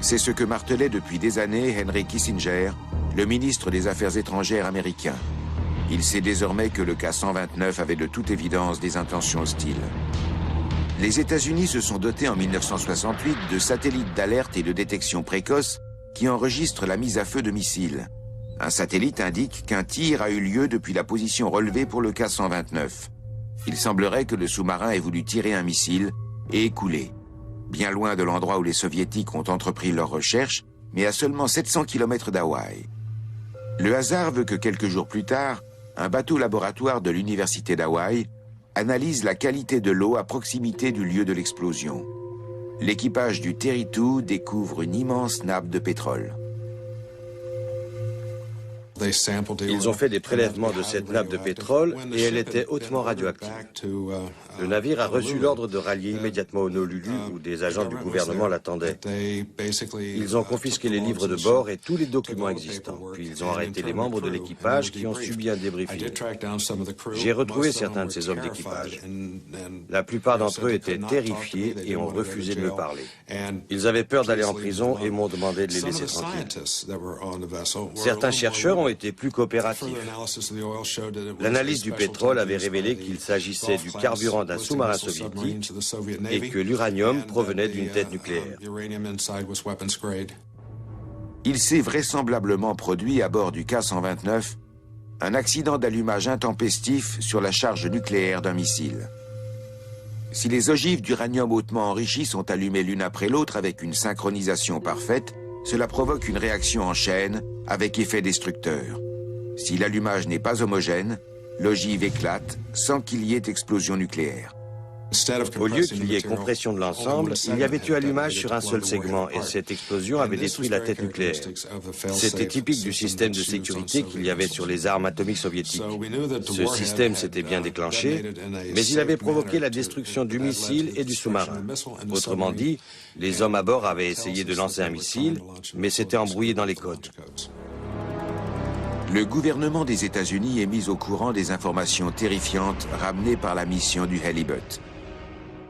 C'est ce que martelait depuis des années Henry Kissinger, le ministre des Affaires étrangères américain. Il sait désormais que le K-129 avait de toute évidence des intentions hostiles. Les États-Unis se sont dotés en 1968 de satellites d'alerte et de détection précoce qui enregistrent la mise à feu de missiles. Un satellite indique qu'un tir a eu lieu depuis la position relevée pour le K-129. Il semblerait que le sous-marin ait voulu tirer un missile et est coulé, bien loin de l'endroit où les Soviétiques ont entrepris leurs recherches, mais à seulement 700 km d'Hawaï. Le hasard veut que quelques jours plus tard, un bateau laboratoire de l'université d'Hawaï analyse la qualité de l'eau à proximité du lieu de l'explosion. L'équipage du Terry II découvre une immense nappe de pétrole. Ils ont fait des prélèvements de cette nappe de pétrole et elle était hautement radioactive. Le navire a reçu l'ordre de rallier immédiatement Honolulu où des agents du gouvernement l'attendaient. Ils ont confisqué les livres de bord et tous les documents existants. Puis ils ont arrêté les membres de l'équipage qui ont subi un débriefing. J'ai retrouvé certains de ces hommes d'équipage. La plupart d'entre eux étaient terrifiés et ont refusé de me parler. Ils avaient peur d'aller en prison et m'ont demandé de les laisser tranquilles. Certains chercheurs ont été plus coopératifs. L'analyse du pétrole avait révélé qu'il s'agissait du carburant d'un sous-marin soviétique et que l'uranium provenait d'une tête nucléaire. Il s'est vraisemblablement produit à bord du K-129 un accident d'allumage intempestif sur la charge nucléaire d'un missile. Si les ogives d'uranium hautement enrichi sont allumées l'une après l'autre avec une synchronisation parfaite, cela provoque une réaction en chaîne avec effet destructeur. Si l'allumage n'est pas homogène, l'ogive éclate sans qu'il y ait explosion nucléaire. Au lieu qu'il y ait compression de l'ensemble, il y avait eu allumage sur un seul segment et cette explosion avait détruit la tête nucléaire. C'était typique du système de sécurité qu'il y avait sur les armes atomiques soviétiques. Ce système s'était bien déclenché, mais il avait provoqué la destruction du missile et du sous-marin. Autrement dit, les hommes à bord avaient essayé de lancer un missile, mais s'étaient embrouillés dans les côtes. Le gouvernement des États-Unis est mis au courant des informations terrifiantes ramenées par la mission du Halibut.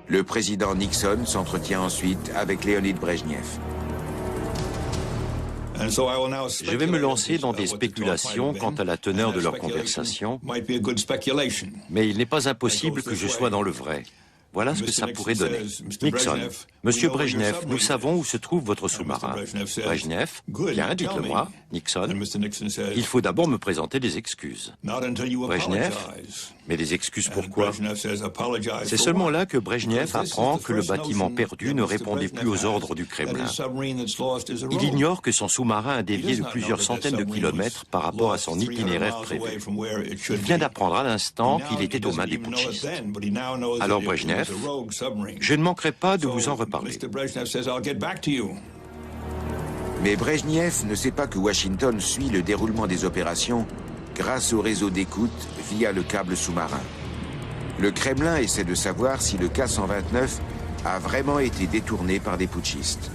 Le président Nixon s'entretient ensuite avec Leonid Brejnev. Je vais me lancer dans des spéculations quant à la teneur de leur conversation, mais il n'est pas impossible que je sois dans le vrai. Voilà ce que ça pourrait donner. Nixon, Monsieur Brejnev, nous savons où se trouve votre sous-marin. Brejnev, bien, dites-le-moi. Nixon, il faut d'abord me présenter des excuses. Brejnev, mais des excuses pourquoi? C'est seulement là que Brejnev apprend que le bâtiment perdu ne répondait plus aux ordres du Kremlin. Il ignore que son sous-marin a dévié de plusieurs centaines de kilomètres par rapport à son itinéraire prévu. Il vient d'apprendre à l'instant qu'il était aux mains des putschistes. Alors Brejnev, je ne manquerai pas de vous en reparler. Mais Brejnev ne sait pas que Washington suit le déroulement des opérations grâce au réseau d'écoute via le câble sous-marin. Le Kremlin essaie de savoir si le K-129 a vraiment été détourné par des putschistes.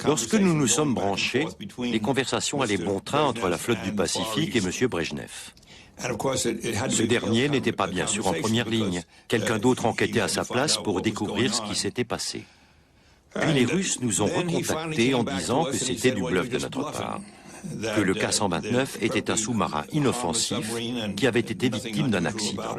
Lorsque nous nous sommes branchés, les conversations allaient bon train entre la flotte du Pacifique et M. Brejnev. Ce dernier n'était pas bien sûr en première ligne. Quelqu'un d'autre enquêtait à sa place pour découvrir ce qui s'était passé. Puis les Russes nous ont recontactés en disant que c'était du bluff de notre part, que le K-129 était un sous-marin inoffensif qui avait été victime d'un accident.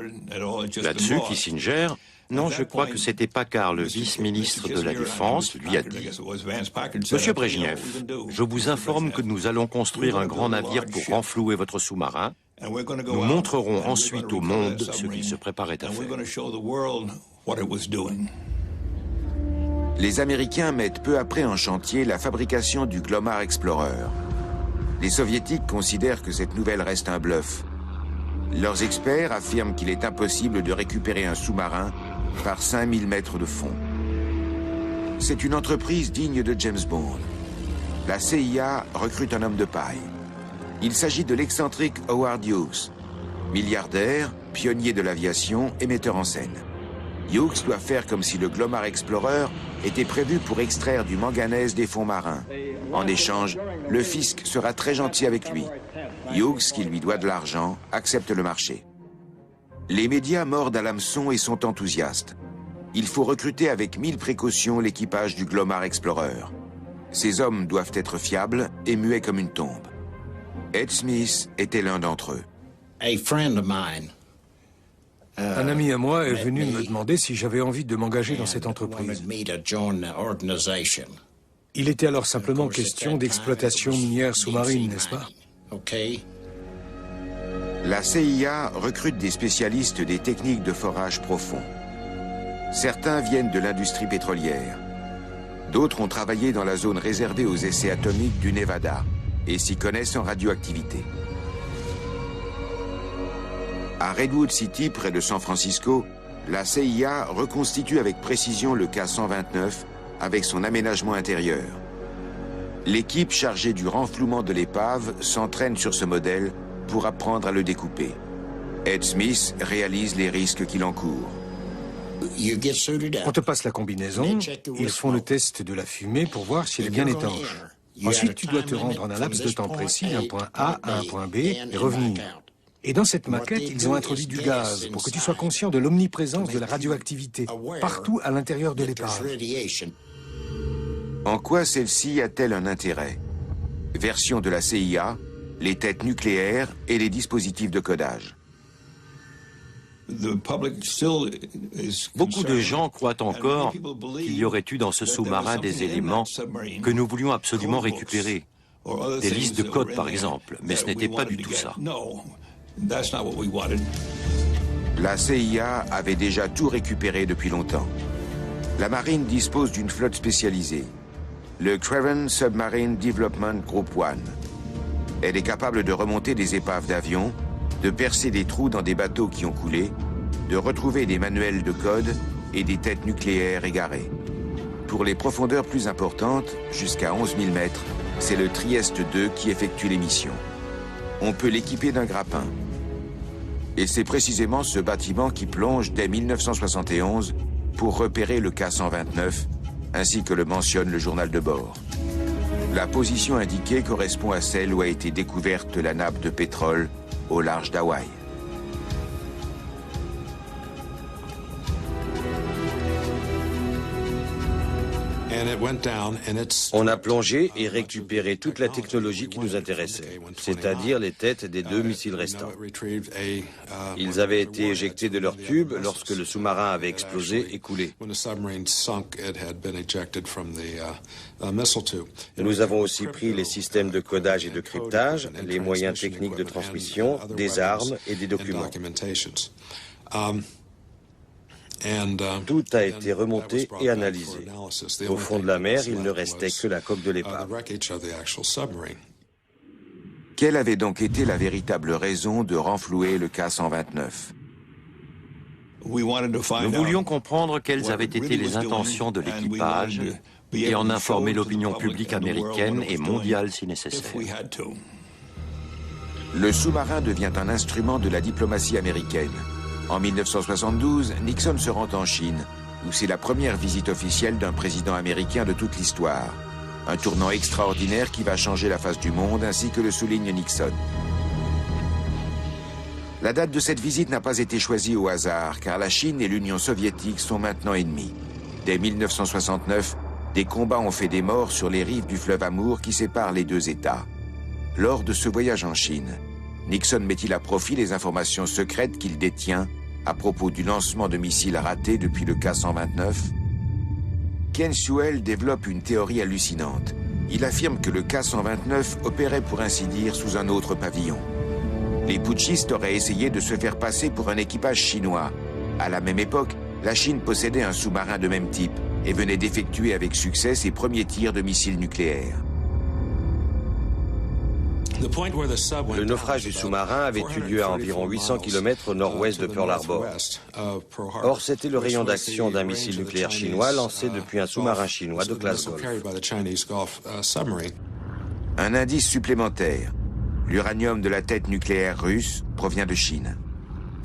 Là-dessus, Kissinger, non, je crois que c'était Packard, le vice-ministre de la Défense, lui a dit « Monsieur Brejnev, je vous informe que nous allons construire un grand navire pour renflouer votre sous-marin. Nous montrerons ensuite au monde ce qu'il se préparait à faire. » Les Américains mettent peu après en chantier la fabrication du Glomar Explorer. Les Soviétiques considèrent que cette nouvelle reste un bluff. Leurs experts affirment qu'il est impossible de récupérer un sous-marin par 5000 mètres de fond. C'est une entreprise digne de James Bond. La CIA recrute un homme de paille. Il s'agit de l'excentrique Howard Hughes, milliardaire, pionnier de l'aviation et metteur en scène. Hughes doit faire comme si le Glomar Explorer était prévu pour extraire du manganèse des fonds marins. En échange, le fisc sera très gentil avec lui. Hughes, qui lui doit de l'argent, accepte le marché. Les médias mordent à l'hameçon et sont enthousiastes. Il faut recruter avec 1000 précautions l'équipage du Glomar Explorer. Ces hommes doivent être fiables et muets comme une tombe. Ed Smith était l'un d'entre eux. Un ami à moi est venu me demander si j'avais envie de m'engager dans cette entreprise. Il était alors simplement question d'exploitation minière sous-marine, n'est-ce pas? La CIA recrute des spécialistes des techniques de forage profond. Certains viennent de l'industrie pétrolière. D'autres ont travaillé dans la zone réservée aux essais atomiques du Nevada et s'y connaissent en radioactivité. À Redwood City, près de San Francisco, la CIA reconstitue avec précision le K-129 avec son aménagement intérieur. L'équipe chargée du renflouement de l'épave s'entraîne sur ce modèle pour apprendre à le découper. Ed Smith réalise les risques qu'il encourt. On te passe la combinaison, ils font le test de la fumée pour voir si elle est bien étanche. Ensuite, tu dois te rendre en un laps de temps précis d'un point A à un point B et revenir. Et dans cette maquette, ils ont introduit du gaz pour que tu sois conscient de l'omniprésence de la radioactivité partout à l'intérieur de l'épave. En quoi celle-ci a-t-elle un intérêt? Version de la CIA, les têtes nucléaires et les dispositifs de codage. Beaucoup de gens croient encore qu'il y aurait eu dans ce sous-marin des éléments que nous voulions absolument récupérer. Des listes de codes, par exemple, mais ce n'était pas du tout ça. La CIA avait déjà tout récupéré depuis longtemps. La marine dispose d'une flotte spécialisée, le Craven Submarine Development Group 1. Elle est capable de remonter des épaves d'avions, de percer des trous dans des bateaux qui ont coulé, de retrouver des manuels de code et des têtes nucléaires égarées. Pour les profondeurs plus importantes, jusqu'à 11 000 mètres, c'est le Trieste II qui effectue les missions. On peut l'équiper d'un grappin. Et c'est précisément ce bâtiment qui plonge dès 1971 pour repérer le K-129, ainsi que le mentionne le journal de bord. La position indiquée correspond à celle où a été découverte la nappe de pétrole au large d'Hawaï. On a plongé et récupéré toute la technologie qui nous intéressait, c'est-à-dire les têtes des 2 missiles restants. Ils avaient été éjectés de leur tube lorsque le sous-marin avait explosé et coulé. Nous avons aussi pris les systèmes de codage et de cryptage, les moyens techniques de transmission, des armes et des documents. Tout a été remonté et analysé. Au fond de la mer, il ne restait que la coque de l'épave. Quelle avait donc été la véritable raison de renflouer le K-129? Nous voulions comprendre quelles avaient été les intentions de l'équipage et en informer l'opinion publique américaine et mondiale si nécessaire. Le sous-marin devient un instrument de la diplomatie américaine. En 1972, Nixon se rend en Chine, où c'est la première visite officielle d'un président américain de toute l'histoire. Un tournant extraordinaire qui va changer la face du monde, ainsi que le souligne Nixon. La date de cette visite n'a pas été choisie au hasard, car la Chine et l'Union soviétique sont maintenant ennemis. Dès 1969, des combats ont fait des morts sur les rives du fleuve Amour qui sépare les 2 États. Lors de ce voyage en Chine, Nixon met-il à profit les informations secrètes qu'il détient à propos du lancement de missiles ratés depuis le K-129? Ken Sewell développe une théorie hallucinante. Il affirme que le K-129 opérait pour ainsi dire sous un autre pavillon. Les putschistes auraient essayé de se faire passer pour un équipage chinois. À la même époque, la Chine possédait un sous-marin de même type et venait d'effectuer avec succès ses premiers tirs de missiles nucléaires. Le naufrage du sous-marin avait eu lieu à environ 800 km au nord-ouest de Pearl Harbor. Or, c'était le rayon d'action d'un missile nucléaire chinois lancé depuis un sous-marin chinois de classe Golf. Un indice supplémentaire. L'uranium de la tête nucléaire russe provient de Chine.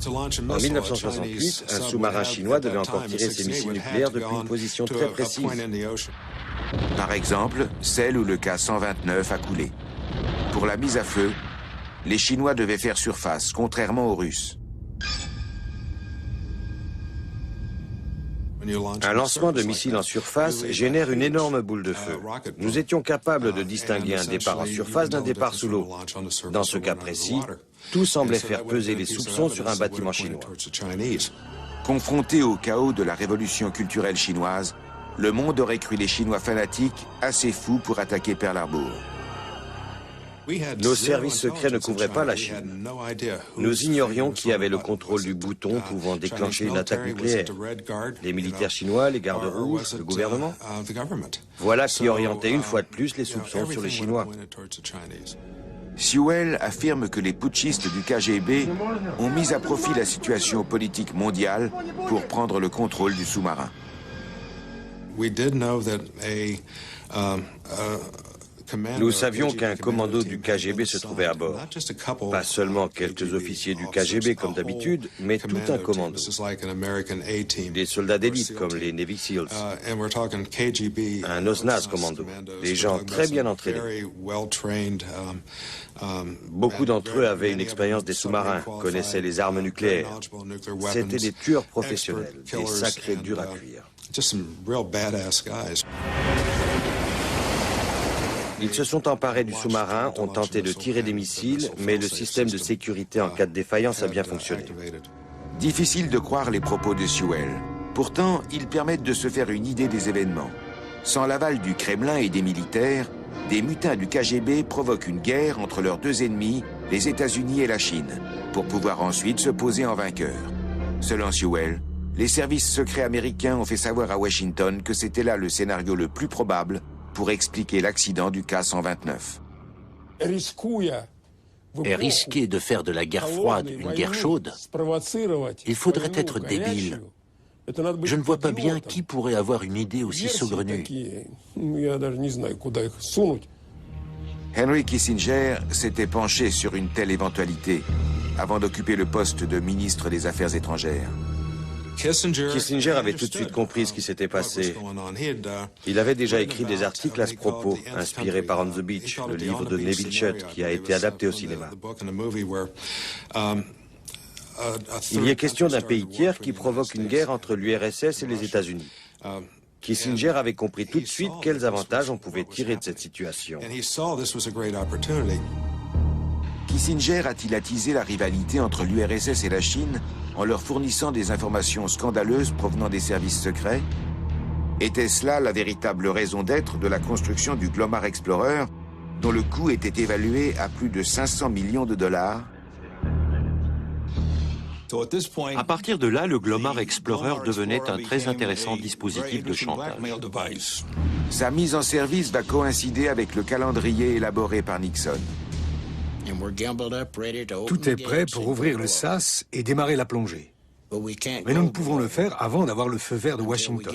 En 1968, un sous-marin chinois devait encore tirer ses missiles nucléaires depuis une position très précise. Par exemple, celle où le K-129 a coulé. Pour la mise à feu, les Chinois devaient faire surface, contrairement aux Russes. Un lancement de missiles en surface génère une énorme boule de feu. Nous étions capables de distinguer un départ en surface d'un départ sous l'eau. Dans ce cas précis, tout semblait faire peser les soupçons sur un bâtiment chinois. Confronté au chaos de la révolution culturelle chinoise, le monde aurait cru les Chinois fanatiques assez fous pour attaquer Pearl Harbor. Nos services secrets ne couvraient pas la Chine. Nous ignorions qui avait le contrôle du bouton pouvant déclencher une attaque nucléaire. Les militaires chinois, les gardes rouges, le gouvernement. Voilà qui orientait une fois de plus les soupçons sur les Chinois. Sewell affirme que les putschistes du KGB ont mis à profit la situation politique mondiale pour prendre le contrôle du sous-marin. Nous savions qu'un commando du KGB se trouvait à bord. Pas seulement quelques officiers du KGB comme d'habitude, mais tout un commando. Des soldats d'élite comme les Navy Seals. Un OSNAS commando. Des gens très bien entraînés. Beaucoup d'entre eux avaient une expérience des sous-marins, connaissaient les armes nucléaires. C'étaient des tueurs professionnels, des sacrés durs à cuire. Ils se sont emparés du sous-marin, ont tenté de tirer des missiles, mais le système de sécurité en cas de défaillance a bien fonctionné. Difficile de croire les propos de Sewell. Pourtant, ils permettent de se faire une idée des événements. Sans l'aval du Kremlin et des militaires, des mutins du KGB provoquent une guerre entre leurs 2 ennemis, les États-Unis et la Chine, pour pouvoir ensuite se poser en vainqueur. Selon Sewell, les services secrets américains ont fait savoir à Washington que c'était là le scénario le plus probable pour expliquer l'accident du K-129. Est risqué de faire de la guerre froide une guerre chaude. Il faudrait être débile. Je ne vois pas bien qui pourrait avoir une idée aussi saugrenue. Henry Kissinger s'était penché sur une telle éventualité avant d'occuper le poste de ministre des Affaires étrangères. Kissinger avait tout de suite compris ce qui s'était passé. Il avait déjà écrit des articles à ce propos, inspirés par On the Beach, le livre de Neville Shutt, qui a été adapté au cinéma. Il y est question d'un pays tiers qui provoque une guerre entre l'URSS et les États-Unis. Kissinger avait compris tout de suite quels avantages on pouvait tirer de cette situation. Kissinger a-t-il attisé la rivalité entre l'URSS et la Chine en leur fournissant des informations scandaleuses provenant des services secrets? Était-ce là la véritable raison d'être de la construction du Glomar Explorer, dont le coût était évalué à plus de 500 millions de dollars? À partir de là, le Glomar Explorer devenait un très intéressant dispositif de chantage. Sa mise en service va coïncider avec le calendrier élaboré par Nixon. Tout est prêt pour ouvrir le sas et démarrer la plongée. Mais nous ne pouvons le faire avant d'avoir le feu vert de Washington.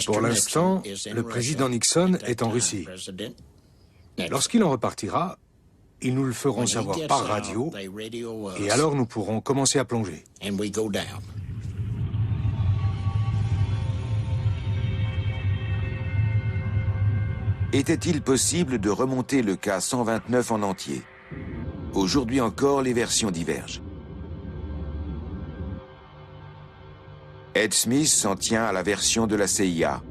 Pour l'instant, le président Nixon est en Russie. Lorsqu'il en repartira, ils nous le feront savoir par radio, et alors nous pourrons commencer à plonger. Était-il possible de remonter le cas 129 en entier? Aujourd'hui encore, les versions divergent. Ed Smith s'en tient à la version de la CIA.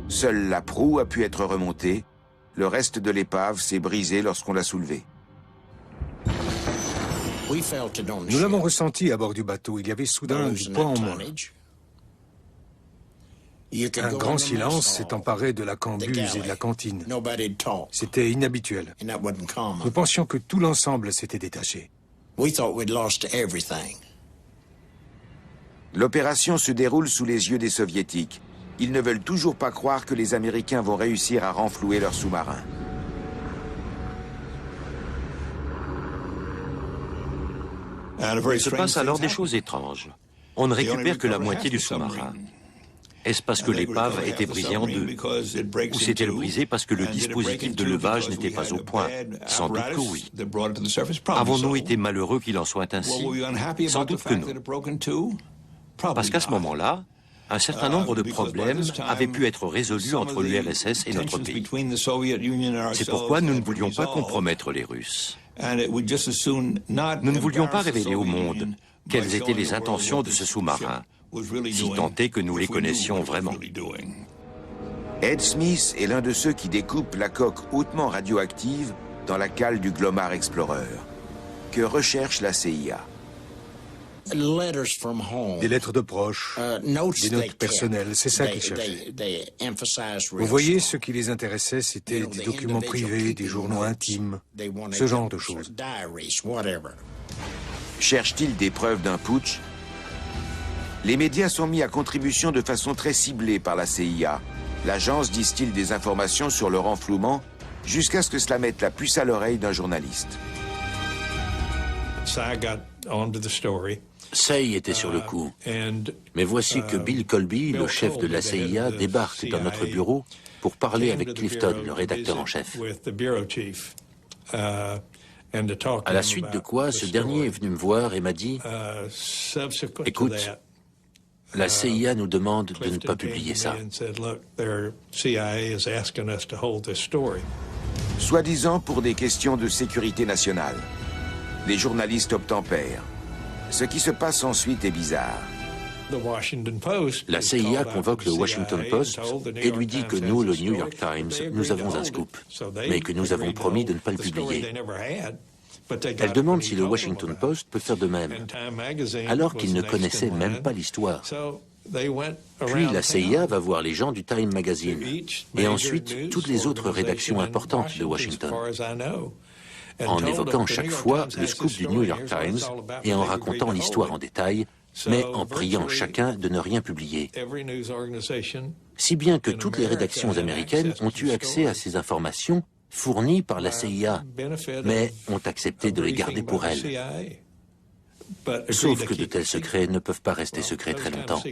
Seule la proue a pu être remontée, le reste de l'épave s'est brisé lorsqu'on l'a soulevée. Nous l'avons ressenti à bord du bateau, il y avait soudain du poids en moins. Un grand silence s'est emparé de la cambuse et de la cantine. C'était inhabituel. Nous pensions que tout l'ensemble s'était détaché. L'opération se déroule sous les yeux des Soviétiques. Ils ne veulent toujours pas croire que les Américains vont réussir à renflouer leurs sous-marins. Il se passe alors des choses étranges. On ne récupère que la moitié du sous-marin. Est-ce parce que l'épave était brisée en deux? Ou s'est-elle brisée parce que le dispositif de levage n'était pas au point? Sans doute que oui. Avons-nous été malheureux qu'il en soit ainsi? Sans doute que non. Parce qu'à ce moment-là, un certain nombre de problèmes avaient pu être résolus entre l'URSS et notre pays. C'est pourquoi nous ne voulions pas compromettre les Russes. Nous ne voulions pas révéler au monde quelles étaient les intentions de ce sous-marin, si tant est que nous les connaissions vraiment. Ed Smith est l'un de ceux qui découpent la coque hautement radioactive dans la cale du Glomar Explorer. Que recherche la CIA? Des lettres de proches, des notes personnelles, c'est ça qu'ils cherchaient. Vous voyez, ce qui les intéressait, c'était des documents privés, des journaux intimes, ce genre de choses. Cherche-t-il des preuves d'un putsch? Les médias sont mis à contribution de façon très ciblée par la CIA. L'agence distille des informations sur le renflouement jusqu'à ce que cela mette la puce à l'oreille d'un journaliste. Say était sur le coup. Mais voici que Bill Colby, le chef de la CIA, débarque dans notre bureau pour parler avec Clifton, le rédacteur en chef. À la suite de quoi, ce dernier est venu me voir et m'a dit « Écoute, la CIA nous demande de ne pas publier ça. » Soi-disant pour des questions de sécurité nationale. Les journalistes obtempèrent. Ce qui se passe ensuite est bizarre. La CIA convoque le Washington Post et lui dit que nous, le New York Times, nous avons un scoop, mais que nous avons promis de ne pas le publier. Elle demande si le Washington Post peut faire de même, alors qu'il ne connaissait même pas l'histoire. Puis la CIA va voir les gens du Time Magazine et ensuite toutes les autres rédactions importantes de Washington, en évoquant chaque fois le scoop du New York Times et en racontant l'histoire en détail, mais en priant chacun de ne rien publier. Si bien que toutes les rédactions américaines ont eu accès à ces informations fournies par la CIA, mais ont accepté de les garder pour elles. Sauf que de tels secrets ne peuvent pas rester secrets très longtemps.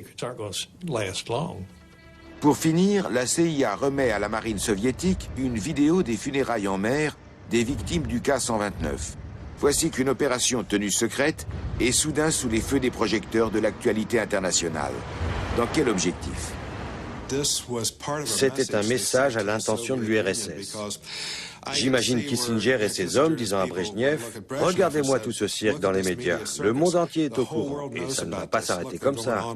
Pour finir, la CIA remet à la marine soviétique une vidéo des funérailles en mer des victimes du cas 129. Voici qu'une opération tenue secrète est soudain sous les feux des projecteurs de l'actualité internationale. Dans quel objectif? C'était un message à l'intention de l'URSS. J'imagine Kissinger et ses hommes disant à Brejnev « Regardez-moi tout ce cirque dans les médias. Le monde entier est au courant et ça ne va pas s'arrêter comme ça.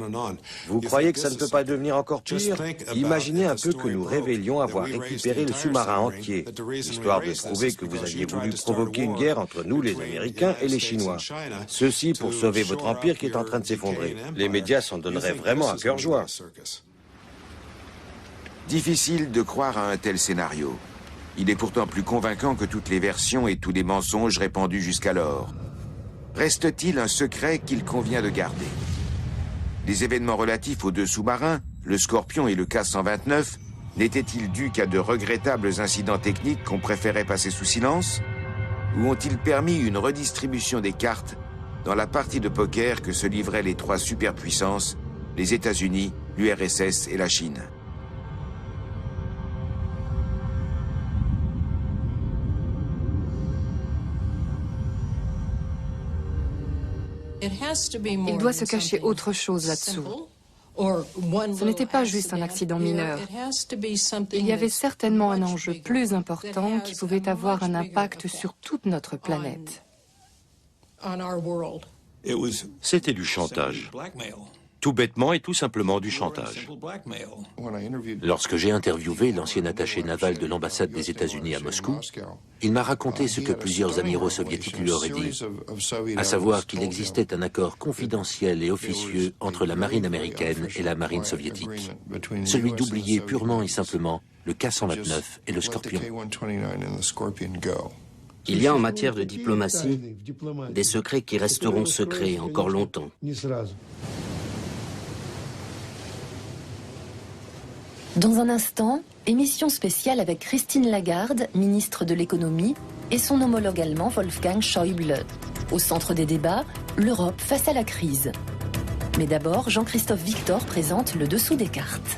Vous croyez que ça ne peut pas devenir encore pire? Imaginez un peu que nous révélions avoir récupéré le sous-marin entier, histoire de prouver que vous aviez voulu provoquer une guerre entre nous, les Américains, et les Chinois. Ceci pour sauver votre empire qui est en train de s'effondrer. Les médias s'en donneraient vraiment à cœur joie. » Difficile de croire à un tel scénario. Il est pourtant plus convaincant que toutes les versions et tous les mensonges répandus jusqu'alors. Reste-t-il un secret qu'il convient de garder? Les événements relatifs aux deux sous-marins, le Scorpion et le K-129, n'étaient-ils dus qu'à de regrettables incidents techniques qu'on préférait passer sous silence? Ou ont-ils permis une redistribution des cartes dans la partie de poker que se livraient les trois superpuissances, les États-Unis, l'URSS et la Chine? Il doit se cacher autre chose là-dessous. Ce n'était pas juste un accident mineur. Il y avait certainement un enjeu plus important qui pouvait avoir un impact sur toute notre planète. C'était du chantage. Tout bêtement et tout simplement du chantage. Lorsque j'ai interviewé l'ancien attaché naval de l'ambassade des États-Unis à Moscou, il m'a raconté ce que plusieurs amiraux soviétiques lui auraient dit, à savoir qu'il existait un accord confidentiel et officieux entre la marine américaine et la marine soviétique, celui d'oublier purement et simplement le K-129 et le Scorpion. Il y a en matière de diplomatie des secrets qui resteront secrets encore longtemps. Dans un instant, émission spéciale avec Christine Lagarde, ministre de l'économie, et son homologue allemand Wolfgang Schäuble. Au centre des débats, l'Europe face à la crise. Mais d'abord, Jean-Christophe Victor présente le dessous des cartes.